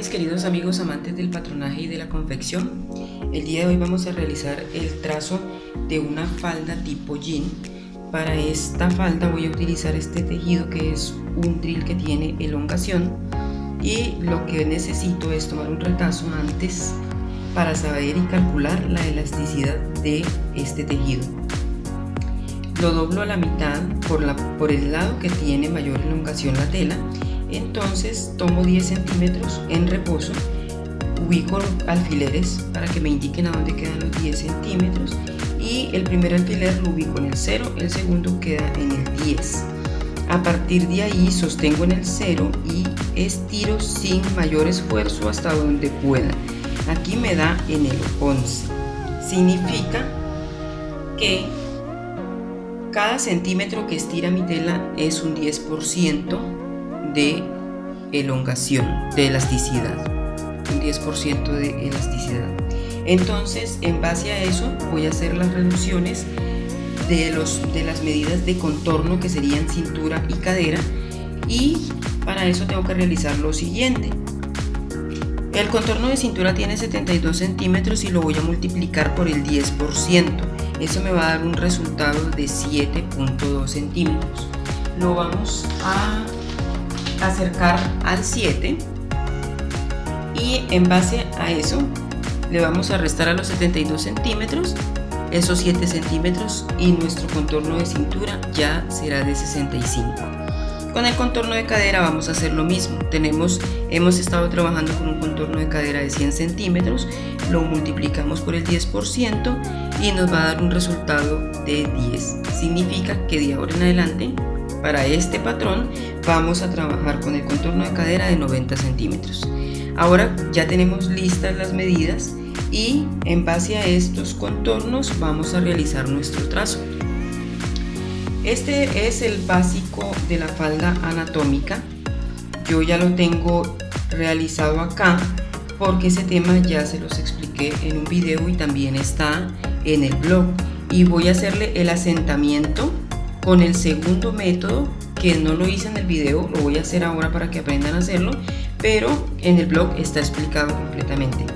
mis queridos amigos amantes del patronaje y de la confección. El día de hoy vamos a realizar el trazo de una falda tipo jean. Para esta falda voy a utilizar este tejido que es un drill que tiene elongación, y lo que necesito es tomar un retazo antes para saber y calcular la elasticidad de este tejido. Lo doblo a la mitad por el lado que tiene mayor elongación la tela. Entonces tomo 10 centímetros en reposo, ubico alfileres para que me indiquen a dónde quedan los 10 centímetros, y el primer alfiler lo ubico en el 0, el segundo queda en el 10. A partir de ahí sostengo en el 0 y estiro sin mayor esfuerzo hasta donde pueda. Aquí me da en el 11. Significa que cada centímetro que estira mi tela es un 10% de elongación, de elasticidad, un 10% de elasticidad. Entonces, en base a eso voy a hacer las reducciones de las medidas de contorno, que serían cintura y cadera, y para eso tengo que realizar lo siguiente. El contorno de cintura tiene 72 centímetros y lo voy a multiplicar por el 10%. Eso me va a dar un resultado de 7.2 centímetros. Lo vamos a acercar al 7 y en base a eso le vamos a restar a los 72 centímetros esos 7 centímetros y nuestro contorno de cintura ya será de 65. Con el contorno de cadera vamos a hacer lo mismo. Hemos estado trabajando con un contorno de cadera de 100 centímetros, lo multiplicamos por el 10% y nos va a dar un resultado de 10. Significa que de ahora en adelante, para este patrón, vamos a trabajar con el contorno de cadera de 90 centímetros. Ahora ya tenemos listas las medidas y en base a estos contornos vamos a realizar nuestro trazo. Este es el básico de la falda anatómica. Yo ya lo tengo realizado acá porque ese tema ya se los expliqué en un video y también está en el blog, y voy a hacerle el asentamiento con el segundo método, que no lo hice en el video, lo voy a hacer ahora para que aprendan a hacerlo, pero en el blog está explicado completamente.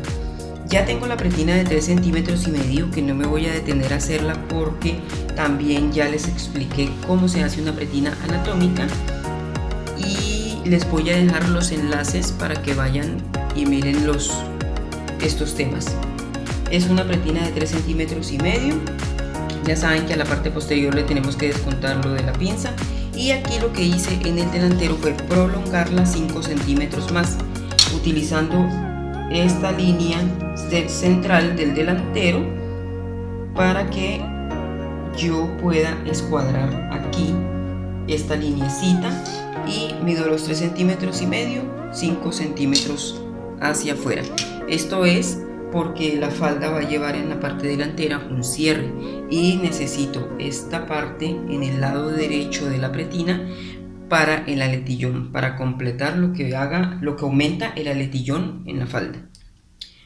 Ya tengo la pretina de 3 centímetros y medio, que no me voy a detener a hacerla porque también ya les expliqué cómo se hace una pretina anatómica, y les voy a dejar los enlaces para que vayan y miren estos temas. Es una pretina de 3 centímetros y medio. Ya saben que a la parte posterior le tenemos que descontar lo de la pinza, y aquí lo que hice en el delantero fue prolongarla 5 centímetros más, utilizando esta línea central del delantero para que yo pueda escuadrar aquí esta lineecita, y mido los 3 centímetros y medio, 5 centímetros hacia afuera. Esto es porque la falda va a llevar en la parte delantera un cierre y necesito esta parte en el lado derecho de la pretina para el aletillón, para completar lo que aumenta el aletillón en la falda.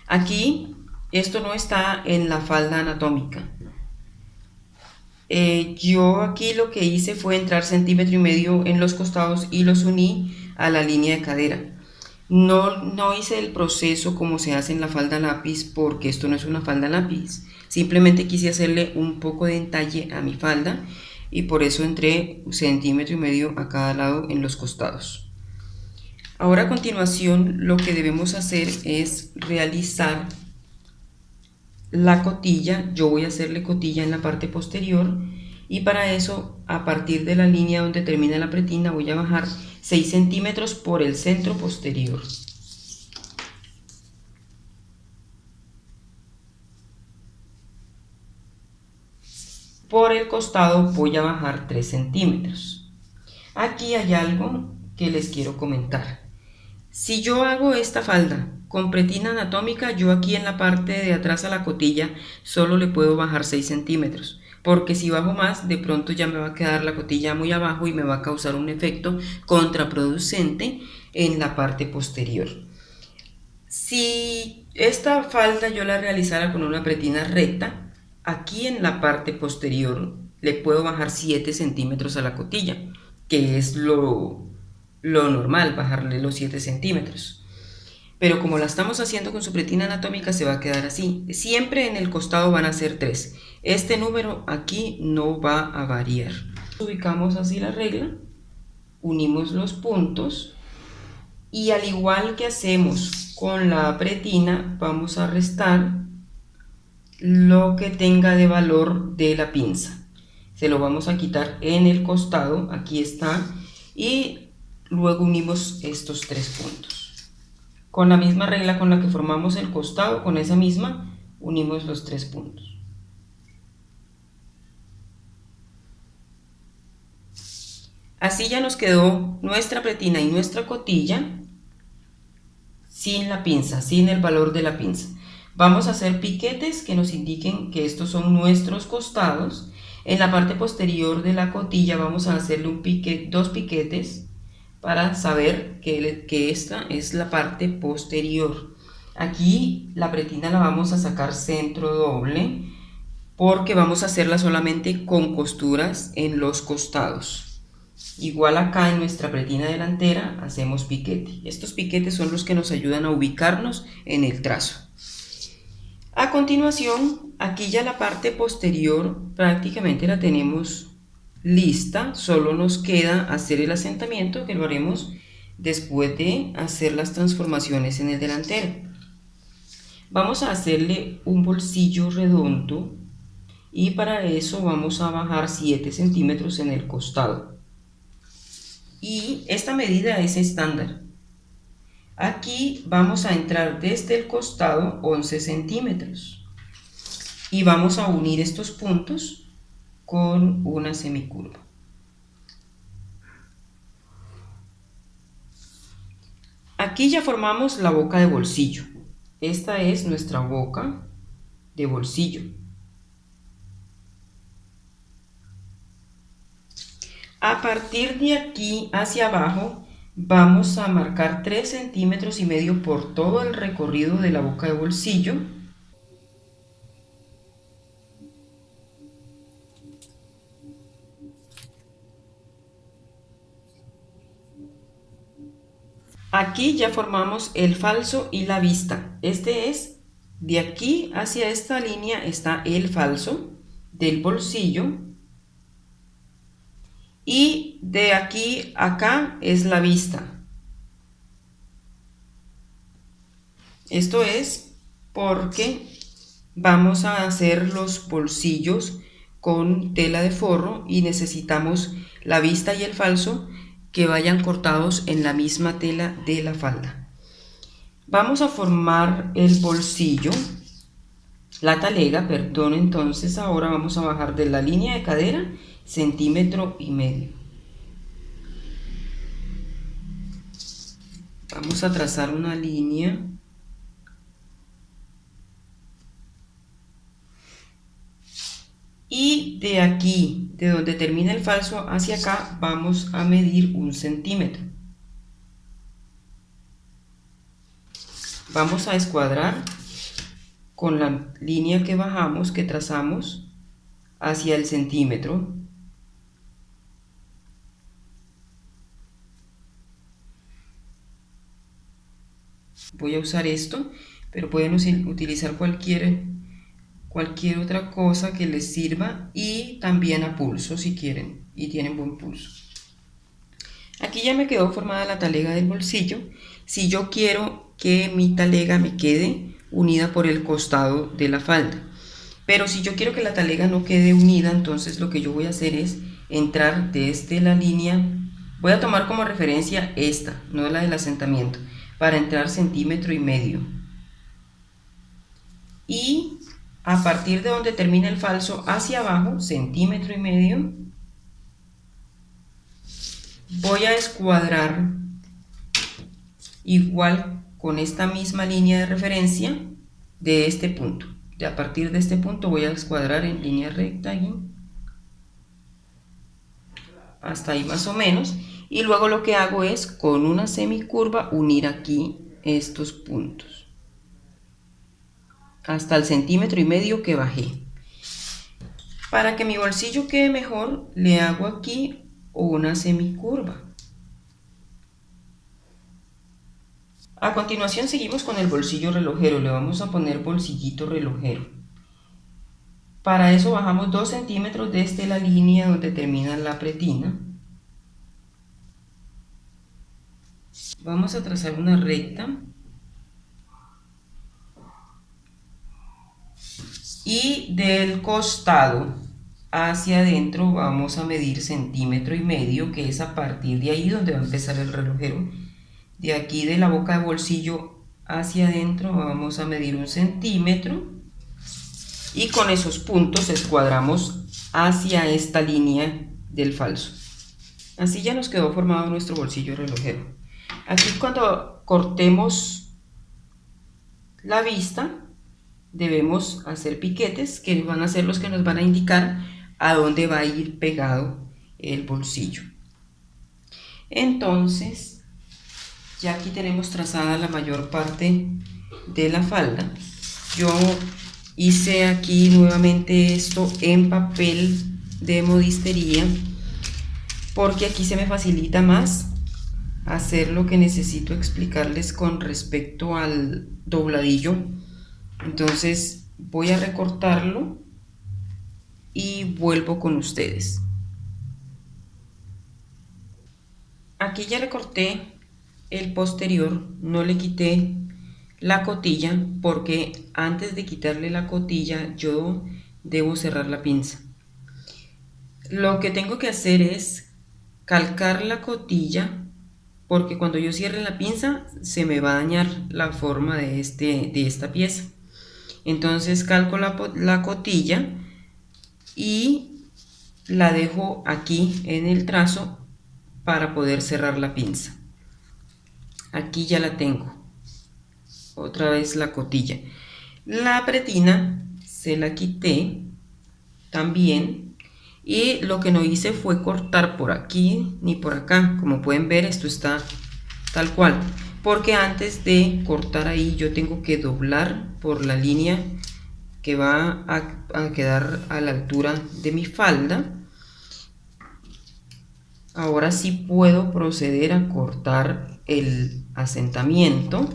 Aquí esto no está en la falda anatómica. Yo aquí lo que hice fue entrar 1,5 centímetros en los costados y los uní a la línea de cadera. No hice el proceso como se hace en la falda lápiz, porque esto no es una falda lápiz. Simplemente quise hacerle un poco de entalle a mi falda, y por eso entré 1,5 centímetros a cada lado en los costados. Ahora, a continuación, lo que debemos hacer es realizar la cotilla. Yo voy a hacerle cotilla en la parte posterior, y para eso, a partir de la línea donde termina la pretina, voy a bajar 6 centímetros por el centro posterior. Por el costado voy a bajar 3 centímetros. Aquí hay algo que les quiero comentar. Si yo hago esta falda con pretina anatómica, yo aquí en la parte de atrás a la cotilla solo le puedo bajar 6 centímetros. Porque si bajo más, de pronto ya me va a quedar la cotilla muy abajo y me va a causar un efecto contraproducente en la parte posterior. Si esta falda yo la realizara con una pretina recta, aquí en la parte posterior le puedo bajar 7 centímetros a la cotilla, que es lo normal, bajarle los 7 centímetros. pero como la estamos haciendo con su pretina anatómica se va a quedar así. Siempre en el costado van a ser 3. Este número aquí no va a variar. Ubicamos así la regla, unimos los puntos y al igual que hacemos con la pretina, vamos a restar lo que tenga de valor de la pinza. Se lo vamos a quitar en el costado, aquí está, y luego unimos estos 3 puntos. Con la misma regla con la que formamos el costado, con esa misma, unimos los 3 puntos. Así ya nos quedó nuestra pretina y nuestra cotilla sin la pinza, sin el valor de la pinza. Vamos a hacer piquetes que nos indiquen que estos son nuestros costados. En la parte posterior de la cotilla vamos a hacerle dos piquetes para saber que esta es la parte posterior. Aquí la pretina la vamos a sacar centro doble porque vamos a hacerla solamente con costuras en los costados. Igual acá en nuestra pretina delantera hacemos piquete. Estos piquetes son los que nos ayudan a ubicarnos en el trazo. A continuación, aquí ya la parte posterior prácticamente la tenemos lista. Solo nos queda hacer el asentamiento, que lo haremos después de hacer las transformaciones en el delantero. Vamos a hacerle un bolsillo redondo y para eso vamos a bajar 7 centímetros en el costado. Y esta medida es estándar. Aquí vamos a entrar desde el costado 11 centímetros y vamos a unir estos puntos con una semicurva. Aquí ya formamos la boca de bolsillo. Esta es nuestra boca de bolsillo. A partir de aquí hacia abajo vamos a marcar 3 centímetros y medio por todo el recorrido de la boca de bolsillo. Aquí ya formamos el falso y la vista. Este es, de aquí hacia esta línea está el falso del bolsillo. Y de aquí a acá es la vista. Esto es porque vamos a hacer los bolsillos con tela de forro y necesitamos la vista y el falso que vayan cortados en la misma tela de la falda. Vamos a formar el bolsillo, la talega, perdón, entonces ahora vamos a bajar de la línea de cadera 1,5 centímetros. Vamos a trazar una línea y de aquí, de donde termina el falso hacia acá, vamos a medir 1 centímetro. Vamos a escuadrar con la línea que bajamos, que trazamos hacia el centímetro. Voy a usar esto, pero pueden utilizar cualquier otra cosa que les sirva y también a pulso si quieren y tienen buen pulso. Aquí ya me quedó formada la talega del bolsillo. Si yo quiero que mi talega me quede unida por el costado de la falda, pero si yo quiero que la talega no quede unida, entonces lo que yo voy a hacer es entrar desde la línea. Voy a tomar como referencia esta, no la del asentamiento, para entrar 1,5 centímetros. Y a partir de donde termina el falso hacia abajo, 1,5 centímetros, voy a escuadrar igual con esta misma línea de referencia de este punto. A partir de este punto voy a escuadrar en línea recta y hasta ahí más o menos, y luego lo que hago es con una semicurva unir aquí estos puntos hasta el 1,5 centímetros que bajé. Para que mi bolsillo quede mejor, le hago aquí una semicurva. A continuación seguimos con el bolsillo relojero, le vamos a poner bolsillito relojero. Para eso bajamos 2 centímetros desde la línea donde termina la pretina. Vamos a trazar una recta y del costado hacia adentro vamos a medir 1,5 centímetros, que es a partir de ahí donde va a empezar el relojero. De aquí de la boca de bolsillo hacia adentro vamos a medir 1 centímetro y con esos puntos escuadramos hacia esta línea del falso. Así ya nos quedó formado nuestro bolsillo relojero. Aquí cuando cortemos la vista debemos hacer piquetes que van a ser los que nos van a indicar a dónde va a ir pegado el bolsillo. Entonces ya aquí tenemos trazada la mayor parte de la falda. Yo hice aquí nuevamente esto en papel de modistería porque aquí se me facilita más hacer lo que necesito explicarles con respecto al dobladillo. Entonces voy a recortarlo y vuelvo con ustedes. Aquí ya recorté el posterior, no le quité la cotilla porque antes de quitarle la cotilla yo debo cerrar la pinza. Lo que tengo que hacer es calcar la cotilla porque cuando yo cierre la pinza se me va a dañar la forma de esta pieza. Entonces calco la cotilla y la dejo aquí en el trazo para poder cerrar la pinza. Aquí ya la tengo, otra vez la cotilla. La pretina se la quité también y lo que no hice fue cortar por aquí ni por acá. Como pueden ver, esto está tal cual, porque antes de cortar ahí yo tengo que doblar por la línea que va a quedar a la altura de mi falda. Ahora sí puedo proceder a cortar el asentamiento.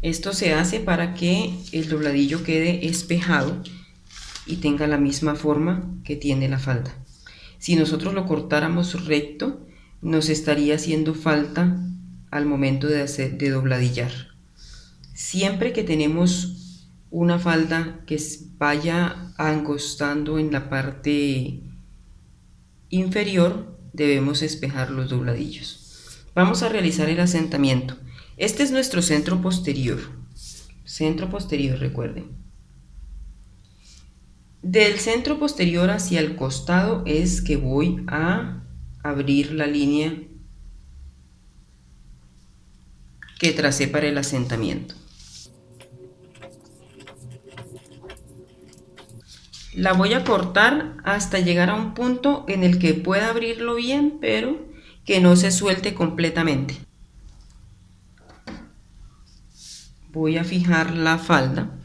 Esto se hace para que el dobladillo quede espejado y tenga la misma forma que tiene la falda. Si nosotros lo cortáramos recto, nos estaría haciendo falta al momento de dobladillar. Siempre que tenemos una falda que vaya angostando en la parte inferior, debemos espejar los dobladillos. Vamos a realizar el asentamiento. Este es nuestro centro posterior. Centro posterior, recuerden. Del centro posterior hacia el costado es que voy a abrir la línea que tracé para el asentamiento. La voy a cortar hasta llegar a un punto en el que pueda abrirlo bien, pero que no se suelte completamente. Voy a fijar la falda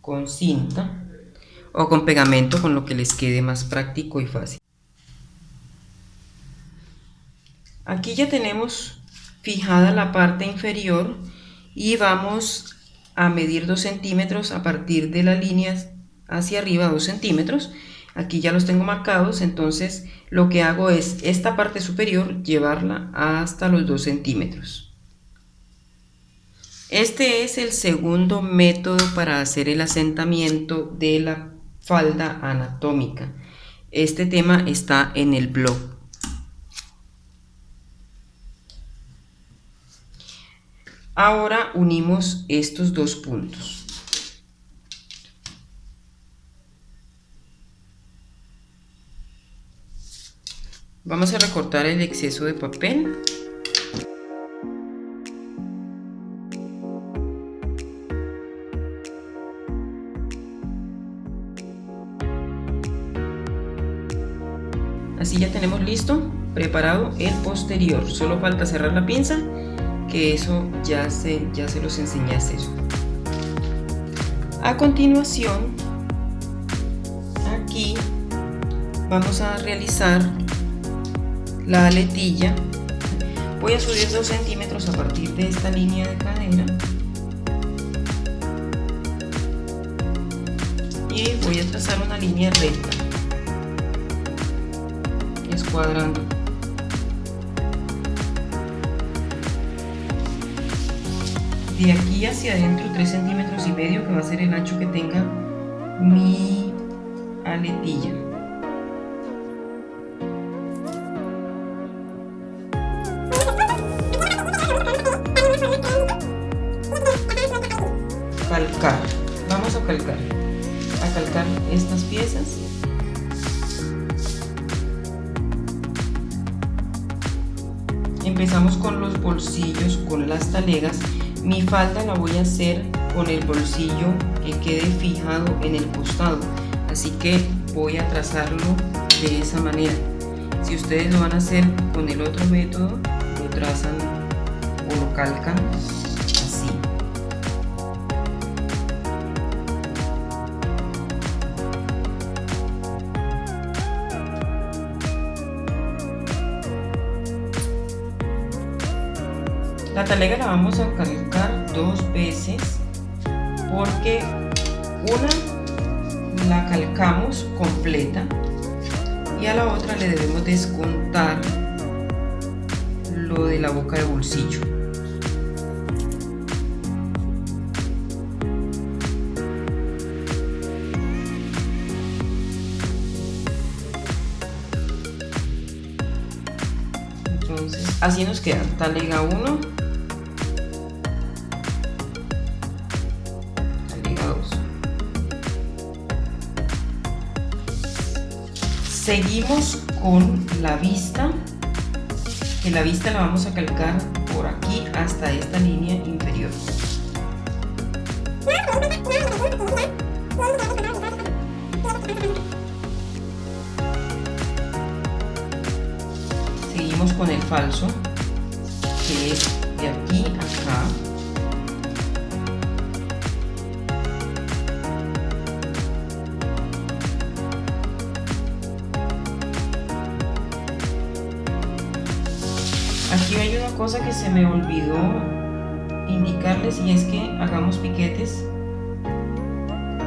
con cinta o con pegamento, con lo que les quede más práctico y fácil. Aquí ya tenemos fijada la parte inferior y vamos a medir 2 centímetros a partir de la línea hacia arriba, 2 centímetros. Aquí ya los tengo marcados, entonces lo que hago es esta parte superior llevarla hasta los 2 centímetros. Este es el segundo método para hacer el asentamiento de la falda anatómica. Este tema está en el blog. Ahora unimos estos dos puntos. Vamos a recortar el exceso de papel. Así ya tenemos listo, preparado el posterior. Solo falta cerrar la pinza, que eso ya se los enseñé a hacer. A continuación, Vamos a realizar la aletilla. Voy a subir 2 centímetros a partir de esta línea de cadera y voy a trazar una línea recta, escuadrando. De aquí hacia adentro 3,5 centímetros, que va a ser el ancho que tenga mi aletilla. Calcar. Vamos a calcar estas piezas. Empezamos con los bolsillos, con las talegas. Mi falda la voy a hacer con el bolsillo que quede fijado en el costado, así que voy a trazarlo de esa manera. Si ustedes lo van a hacer con el otro método, lo trazan o lo calcan así. La talega la vamos a calcar 2 veces porque una la calcamos completa y a la otra le debemos descontar lo de la boca de bolsillo. Entonces así nos queda talega 1, seguimos con la vista, que la vista la vamos a calcar por aquí hasta esta línea inferior. Seguimos con el falso, que es de aquí a acá. Aquí hay una cosa que se me olvidó indicarles y es que hagamos piquetes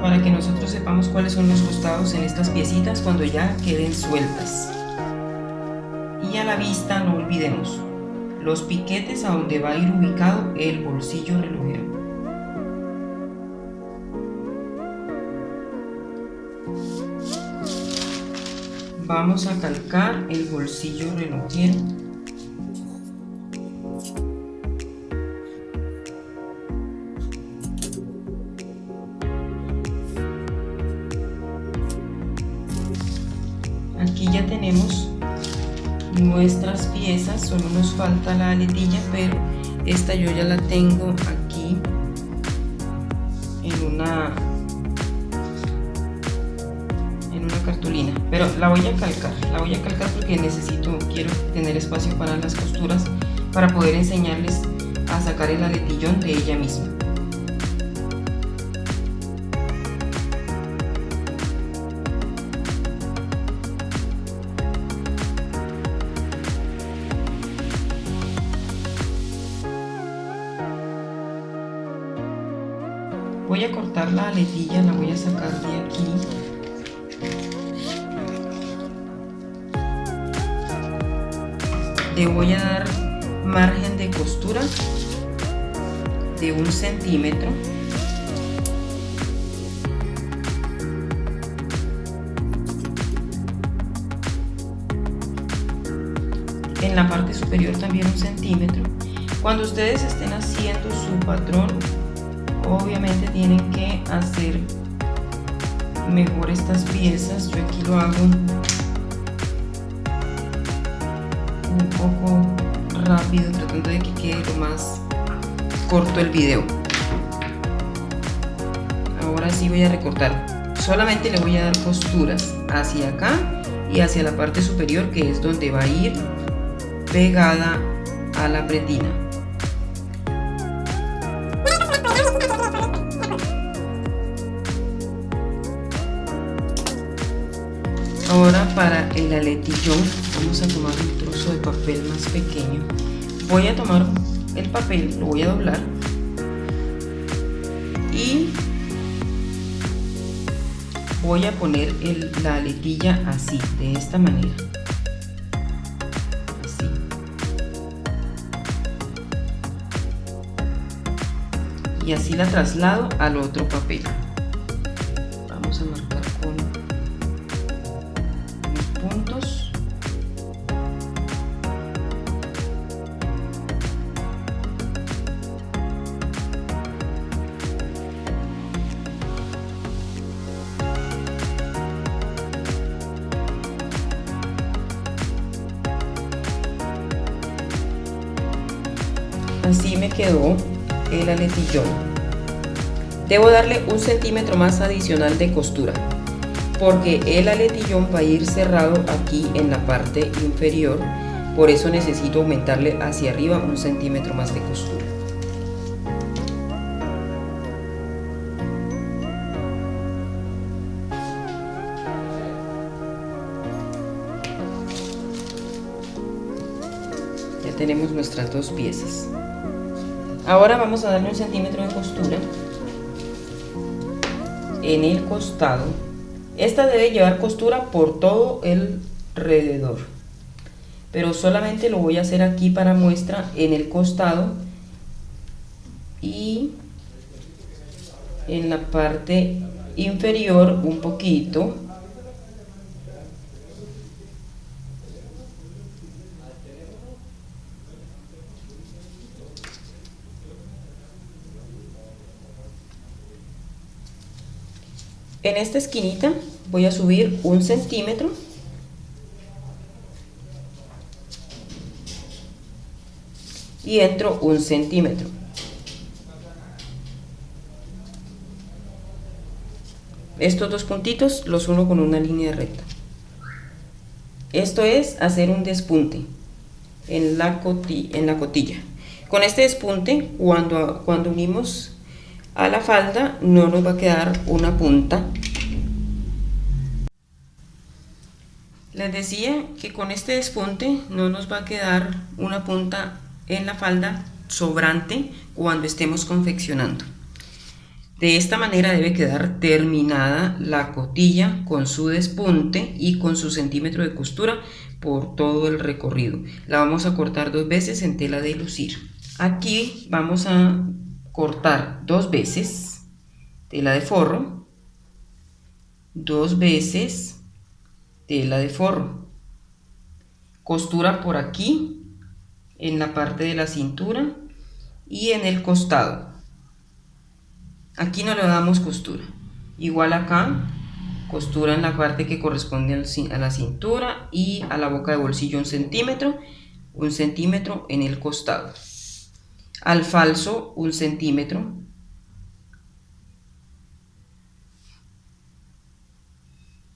para que nosotros sepamos cuáles son los costados en estas piecitas cuando ya queden sueltas. Y a la vista no olvidemos los piquetes a donde va a ir ubicado el bolsillo relojero. Vamos a calcar el bolsillo relojero. Aquí ya tenemos nuestras piezas, solo nos falta la aletilla, pero esta yo ya la tengo aquí en una cartulina, pero la voy a calcar porque quiero tener espacio para las costuras para poder enseñarles a sacar el aletillón de ella misma. Voy a cortar la aletilla, la voy a sacar de aquí. Le voy a dar margen de costura de 1 centímetro. En la parte superior también 1 centímetro. Cuando ustedes estén haciendo su patrón, obviamente tienen que hacer mejor estas piezas. Yo aquí lo hago un poco rápido, tratando de que quede lo más corto el video. Ahora sí voy a recortar. Solamente le voy a dar costuras hacia acá y hacia la parte superior, que es donde va a ir pegada a la pretina. ahora para el aletillón vamos a tomar un trozo de papel más pequeño. Voy a tomar el papel, lo voy a doblar y voy a poner la aletilla así, de esta manera. Así. Y así la traslado al otro papel. Vamos a marcar con los puntos. Así me quedó el aletillón. Debo darle 1 centímetro más adicional de costura porque el aletillón va a ir cerrado aquí en la parte inferior, por eso necesito aumentarle hacia arriba 1 centímetro más de costura. Ya tenemos nuestras dos piezas. Ahora vamos a darle 1 centímetro de costura en el costado. Esta debe llevar costura por todo el alrededor, pero solamente lo voy a hacer aquí para muestra en el costado y en la parte inferior un poquito. En esta esquinita voy a subir 1 centímetro y entro 1 centímetro. Estos dos puntitos los uno con una línea recta. Esto es hacer un despunte en la cotilla. Con este despunte, cuando unimos a la falda, no nos va a quedar una punta. Les decía que con este despunte no nos va a quedar una punta en la falda sobrante cuando estemos confeccionando. De esta manera debe quedar terminada la cotilla con su despunte y con su centímetro de costura por todo el recorrido. La vamos a cortar 2 veces en tela de lucir. Aquí vamos a cortar 2 veces tela de forro, 2 veces tela de forro, costura por aquí en la parte de la cintura y en el costado. Aquí no le damos costura. Igual acá, costura en la parte que corresponde a la cintura y a la boca de bolsillo 1 centímetro en el costado. Al falso 1 centímetro.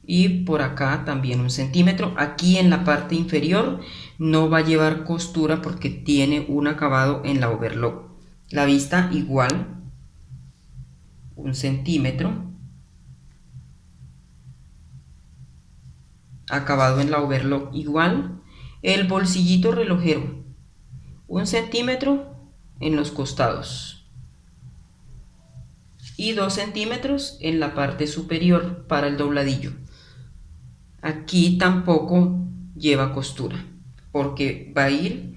Y por acá también 1 centímetro. Aquí en la parte inferior no va a llevar costura porque tiene un acabado en la overlock. La vista igual 1 centímetro. Acabado en la overlock igual. El bolsillito relojero 1 centímetro en los costados y 2 centímetros en la parte superior para el dobladillo. Aquí tampoco lleva costura porque va a ir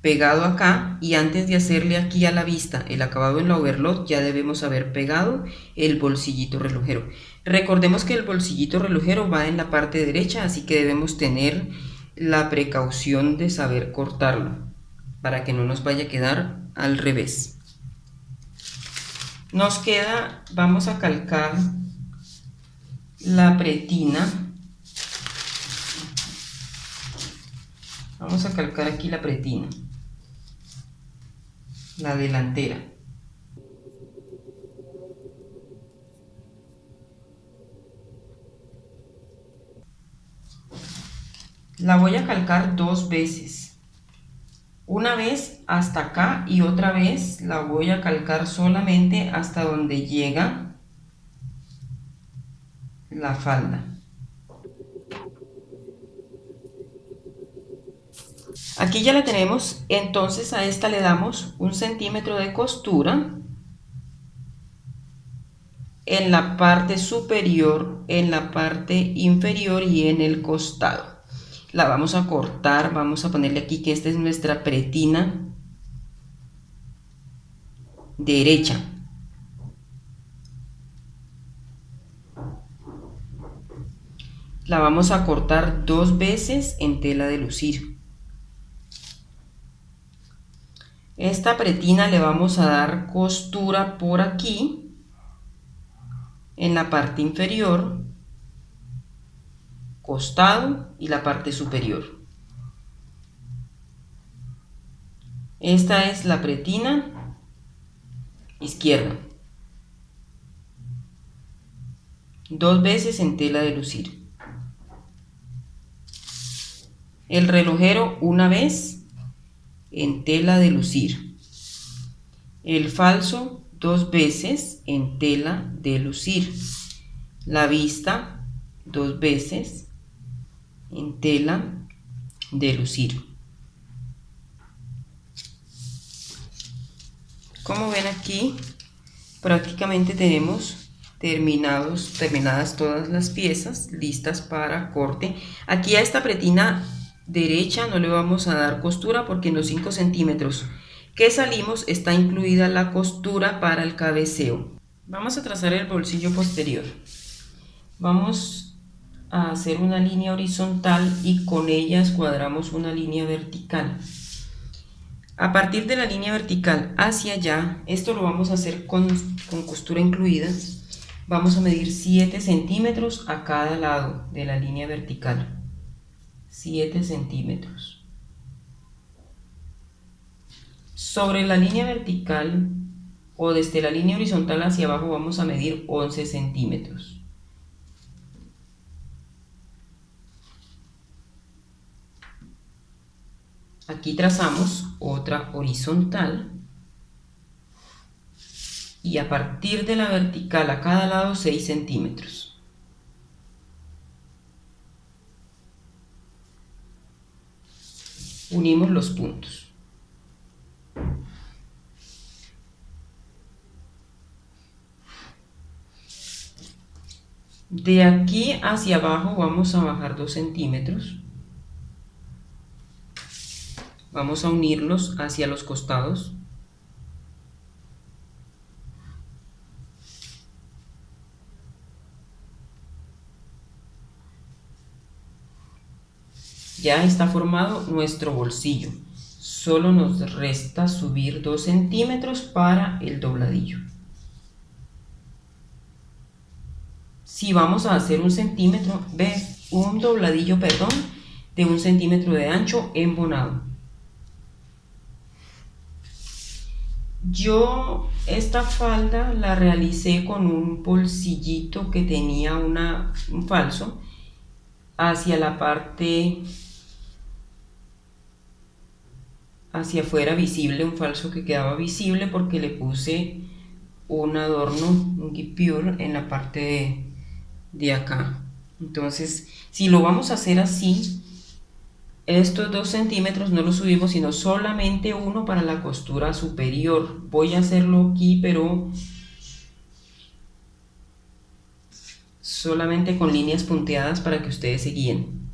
pegado acá, y antes de hacerle aquí a la vista el acabado en la overlock ya debemos haber pegado el bolsillito relojero. Recordemos que el bolsillito relojero va en la parte derecha, así que debemos tener la precaución de saber cortarlo para que no nos vaya a quedar al revés. Nos queda, vamos a calcar la pretina. Vamos a calcar aquí la pretina, la delantera. La voy a calcar 2 veces. Una vez hasta acá y otra vez la voy a calcar solamente hasta donde llega la falda. Aquí ya la tenemos, entonces a esta le damos 1 centímetro de costura en la parte superior, en la parte inferior y en el costado. La vamos a cortar, vamos a ponerle aquí que esta es nuestra pretina derecha. La vamos a cortar 2 veces en tela de lucir. Esta pretina le vamos a dar costura por aquí, en la parte inferior, costado y la parte superior. Esta es la pretina izquierda. 2 veces en tela de lucir. El relojero 1 vez en tela de lucir. El falso 2 veces en tela de lucir. La vista 2 veces en tela de lucir. Como ven aquí, prácticamente tenemos terminadas todas las piezas listas para corte. Aquí a esta pretina derecha no le vamos a dar costura porque en los 5 centímetros que salimos está incluida la costura para el cabeceo. Vamos a trazar el bolsillo posterior. Vamos a hacer una línea horizontal y con ella escuadramos una línea vertical. A partir de la línea vertical hacia allá, esto lo vamos a hacer con costura incluida. Vamos a medir 7 centímetros a cada lado de la línea vertical. 7 centímetros. Sobre la línea vertical o desde la línea horizontal hacia abajo vamos a medir 11 centímetros. Aquí trazamos otra horizontal y a partir de la vertical a cada lado 6 centímetros. Unimos los puntos. De aquí hacia abajo vamos a bajar 2 centímetros. Vamos a unirlos hacia los costados. Ya está formado nuestro bolsillo. Solo nos resta subir 2 centímetros para el dobladillo. Si vamos a hacer un dobladillo, de 1 centímetro de ancho embonado. Yo esta falda la realicé con un bolsillito que tenía un falso hacia la parte hacia afuera visible, un falso que quedaba visible porque le puse un adorno, un guipure en la parte de acá. Entonces, si lo vamos a hacer así, estos 2 centímetros no los subimos, sino solamente uno para la costura superior. Voy a hacerlo aquí, pero solamente con líneas punteadas para que ustedes se guíen.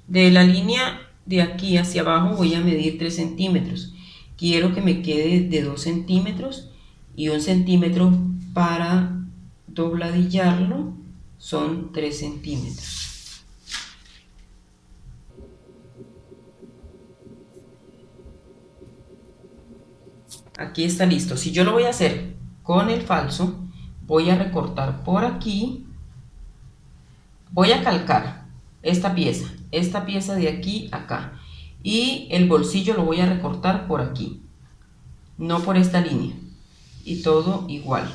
De la línea de aquí hacia abajo voy a medir 3 centímetros. Quiero que me quede de 2 centímetros y 1 centímetro para dobladillarlo, son 3 centímetros. Aquí está listo. Si yo lo voy a hacer con el falso, voy a recortar por aquí, voy a calcar esta pieza de aquí a acá, y el bolsillo lo voy a recortar por aquí, no por esta línea, y todo igual.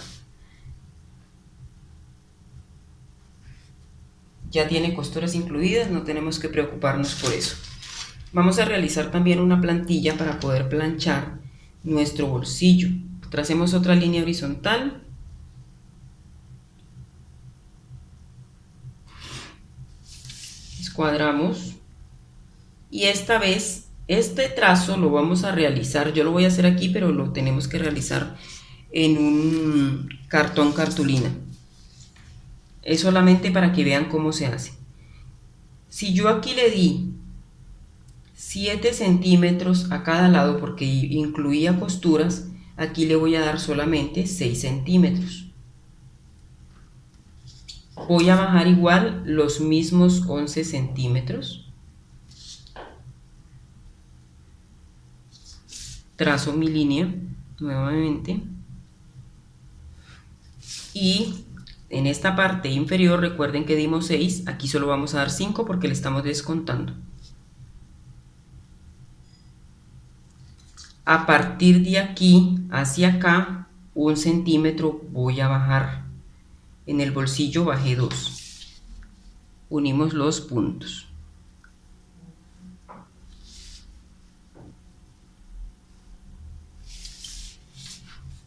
Ya tiene costuras incluidas, no tenemos que preocuparnos por eso. Vamos a realizar también una plantilla para poder planchar nuestro bolsillo. Tracemos otra línea horizontal. Escuadramos Y esta vez este trazo lo vamos a realizar, yo lo voy a hacer aquí, pero lo tenemos que realizar en un cartón cartulina. Es solamente para que vean cómo se hace. Si yo aquí le di 7 centímetros a cada lado porque incluía costuras, aquí le voy a dar solamente 6 centímetros. Voy a bajar igual los mismos 11 centímetros. Trazo mi línea nuevamente. Y en esta parte inferior recuerden que dimos 6, aquí solo vamos a dar 5 porque le estamos descontando. A partir de aquí hacia acá, 1 centímetro voy a bajar. En el bolsillo bajé 2. Unimos los puntos.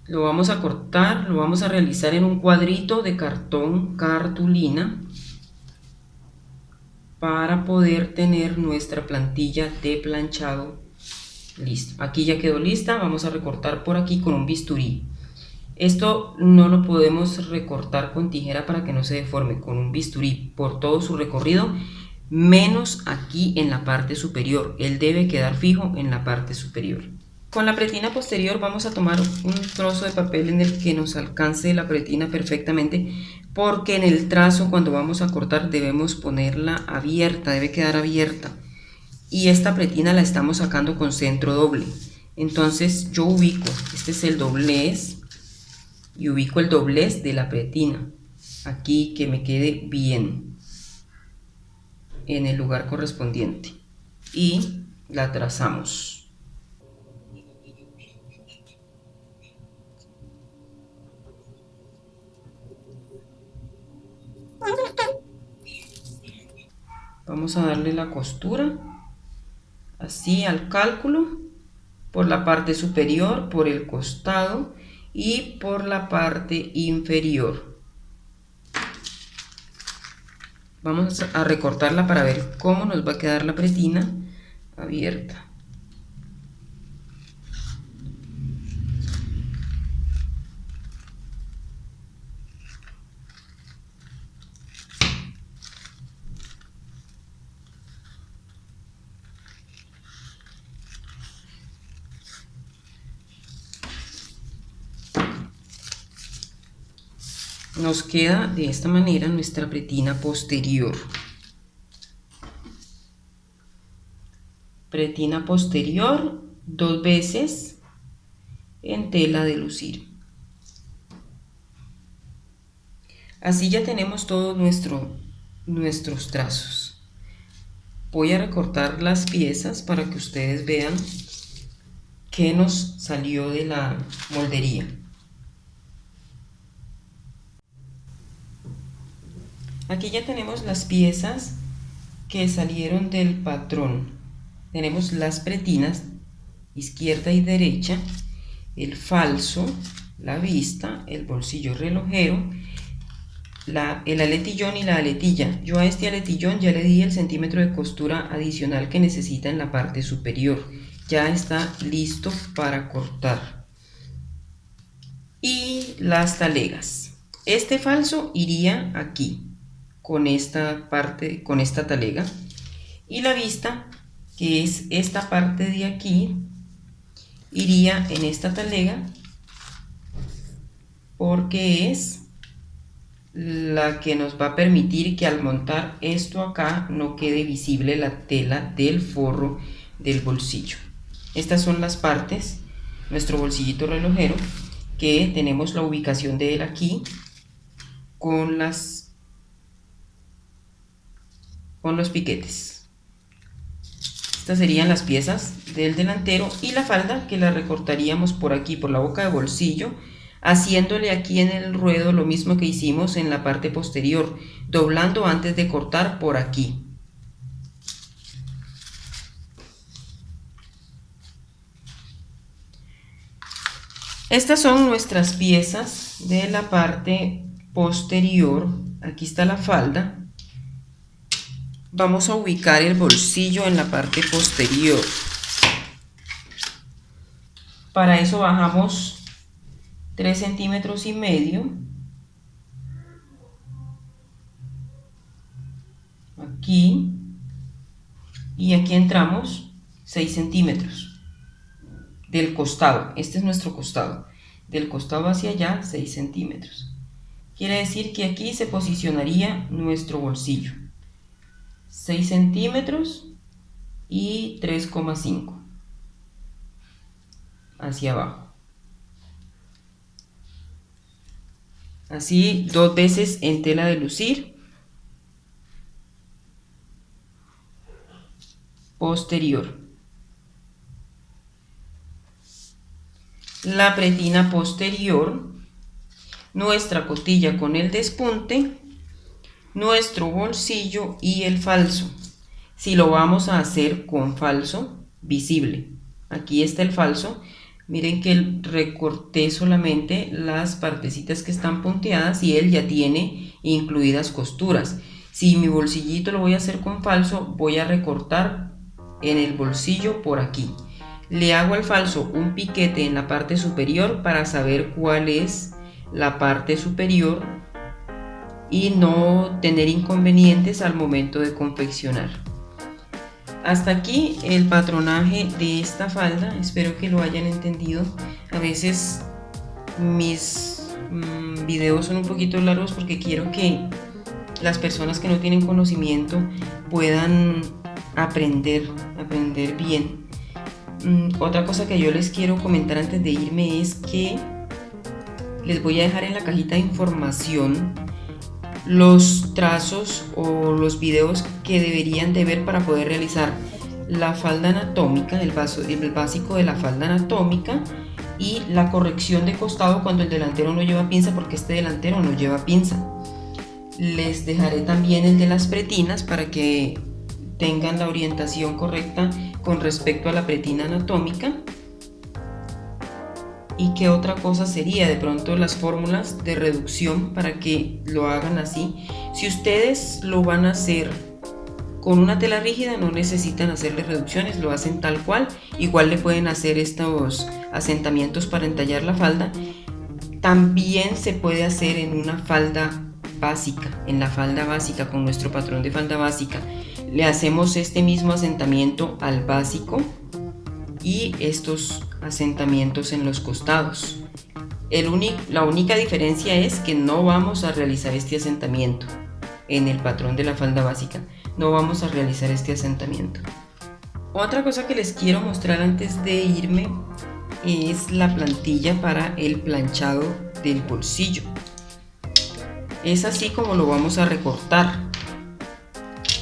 Lo vamos a cortar, lo vamos a realizar en un cuadrito de cartón cartulina para poder tener nuestra plantilla de planchado listo. Aquí ya quedó lista, vamos a recortar por aquí con un bisturí. Esto no lo podemos recortar con tijera para que no se deforme, con un bisturí por todo su recorrido, menos aquí en la parte superior. Él debe quedar fijo en la parte superior. Con la pretina posterior vamos a tomar un trozo de papel en el que nos alcance la pretina perfectamente, porque en el trazo cuando vamos a cortar debemos ponerla abierta, debe quedar abierta. Y esta pretina la estamos sacando con centro doble. Entonces yo ubico, este es el doblez, y ubico el doblez de la pretina. Aquí que me quede bien en el lugar correspondiente. Y la trazamos. Vamos a darle la costura así al cálculo por la parte superior, por el costado y por la parte inferior. Vamos a recortarla para ver cómo nos va a quedar la pretina abierta. Nos queda de esta manera nuestra pretina posterior. Pretina posterior 2 veces en tela de lucir. Así ya tenemos todos nuestros trazos. Voy a recortar las piezas para que ustedes vean qué nos salió de la moldería. Aquí ya tenemos las piezas que salieron del patrón. Tenemos las pretinas, izquierda y derecha, el falso, la vista, el bolsillo relojero, el aletillón y la aletilla. Yo a este aletillón ya le di el centímetro de costura adicional que necesita en la parte superior. Ya está listo para cortar. Y las talegas. Este falso iría aquí, con esta parte, con esta talega, y la vista, que es esta parte de aquí, iría en esta talega porque es la que nos va a permitir que al montar esto acá no quede visible la tela del forro del bolsillo. Estas son las partes, nuestro bolsillito relojero, que tenemos la ubicación de él aquí con los piquetes. Estas serían las piezas del delantero y la falda, que la recortaríamos por aquí, por la boca de bolsillo, haciéndole aquí en el ruedo lo mismo que hicimos en la parte posterior, doblando antes de cortar por aquí. Estas son nuestras piezas de la parte posterior. Aquí está la falda. vamos a ubicar el bolsillo en la parte posterior. Para eso bajamos 3,5 centímetros aquí, y aquí entramos 6 centímetros del costado. Este es nuestro costado, del costado hacia allá 6 centímetros. Quiere decir que aquí se posicionaría nuestro bolsillo, 6 centímetros y 3,5 hacia abajo. Así 2 veces en tela de lucir posterior. La pretina posterior, nuestra cotilla con el despunte, nuestro bolsillo y el falso. Si lo vamos a hacer con falso visible, aquí está el falso. Miren que recorté solamente las partecitas que están punteadas y él ya tiene incluidas costuras. Si mi bolsillito lo voy a hacer con falso, voy a recortar en el bolsillo por aquí. Le hago al falso un piquete en la parte superior para saber cuál es la parte superior y no tener inconvenientes al momento de confeccionar. Hasta aquí el patronaje de esta falda, espero que lo hayan entendido. A veces mis videos son un poquito largos porque quiero que las personas que no tienen conocimiento puedan aprender bien. Otra cosa que yo les quiero comentar antes de irme es que les voy a dejar en la cajita de información los trazos o los videos que deberían de ver para poder realizar la falda anatómica, el básico de la falda anatómica, y la corrección de costado cuando el delantero no lleva pinza, porque este delantero no lleva pinza. Les dejaré también el de las pretinas para que tengan la orientación correcta con respecto a la pretina anatómica. ¿Y qué otra cosa sería? De pronto las fórmulas de reducción para que lo hagan así. Si ustedes lo van a hacer con una tela rígida, no necesitan hacerle reducciones, lo hacen tal cual. Igual le pueden hacer estos asentamientos para entallar la falda. También se puede hacer en una falda básica, en la falda básica con nuestro patrón de falda básica. Le hacemos este mismo asentamiento al básico y estos asentamientos en los costados. La única diferencia es que no vamos a realizar este asentamiento en el patrón de la falda básica, no vamos a realizar este asentamiento. Otra cosa que les quiero mostrar antes de irme es la plantilla para el planchado del bolsillo. Es así como lo vamos a recortar.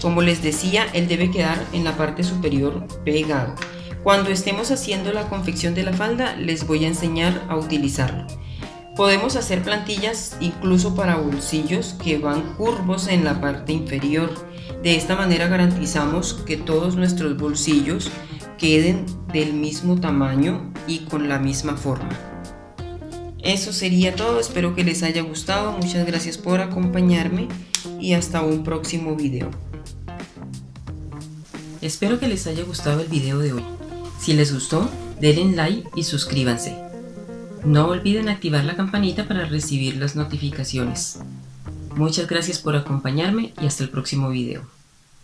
Como les decía, él debe quedar en la parte superior pegado. Cuando estemos haciendo la confección de la falda, les voy a enseñar a utilizarlo. Podemos hacer plantillas incluso para bolsillos que van curvos en la parte inferior. De esta manera garantizamos que todos nuestros bolsillos queden del mismo tamaño y con la misma forma. Eso sería todo, espero que les haya gustado, muchas gracias por acompañarme y hasta un próximo video. Espero que les haya gustado el video de hoy. Si les gustó, denle like y suscríbanse. No olviden activar la campanita para recibir las notificaciones. Muchas gracias por acompañarme y hasta el próximo video.